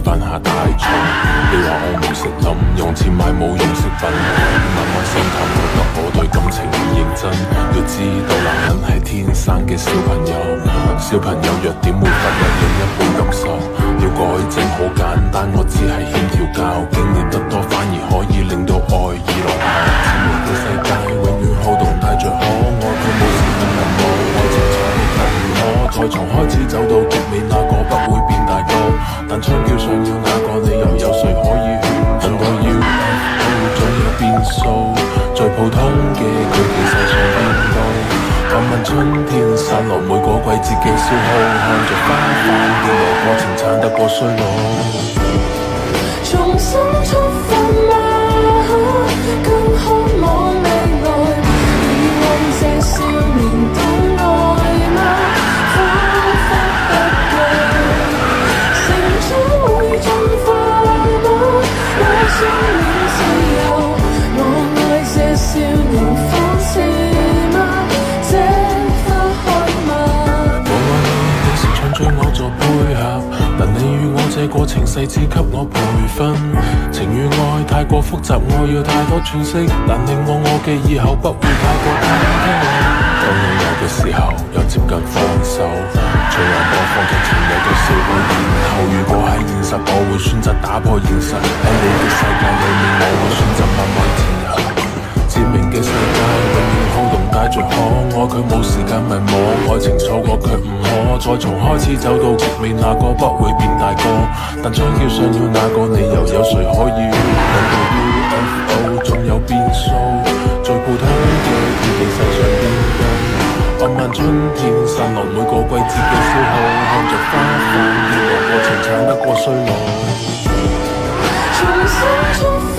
扮下大蟲。你話我冇食諗，用錢買冇用飾品，慢慢心淡，覺得我對感情唔認真。要知道男人係天生嘅小朋友，小朋友弱點會忽略另一半感受。要改正好簡單，我只係欠調教，經歷得多反而可以令到愛意落效。甜蜜嘅世界永遠好動帶着可愛，佢冇時間問我愛情錯到不如我，再從開始走到結尾，那個不會變大個，但槍叫上了那個理由，有誰可以勸阻？很多 UFO 總有變數，最普通嘅佢其實上邊度。問問春天散落每個季節嘅消耗，看着花瓣變來過程慘得過衰老。重新出發嗎？更渴望未來，以往這少年懂愛嗎？花花不懼，成長會進化嗎？我想戀自由，我愛這少年放肆嗎？這花開嗎？我愛你，你時常將我做配合，但你與我這過程細緻給我培訓。情與愛太過複雜，我要太多詮釋，但令我記以後不會太過忐忑。當擁有嘅時候又接近放手，隨人播放劇情有到笑到然後，如果喺現實我會選擇打破現實，喺你嘅世界裏面我會選擇慢慢自由。致命嘅世界永遠好動帶着可愛，佢冇時間迷惘，愛情錯過卻唔可，再從開始走到結尾，那個不會變大個，但槍叫上了那個理由，有誰可以勸到 UFO 總有變數，最普通嘅佢其實上變動。漫漫春天散落每個季節嘅消耗，看着花瓣變來過程慘得過衰老。重新出發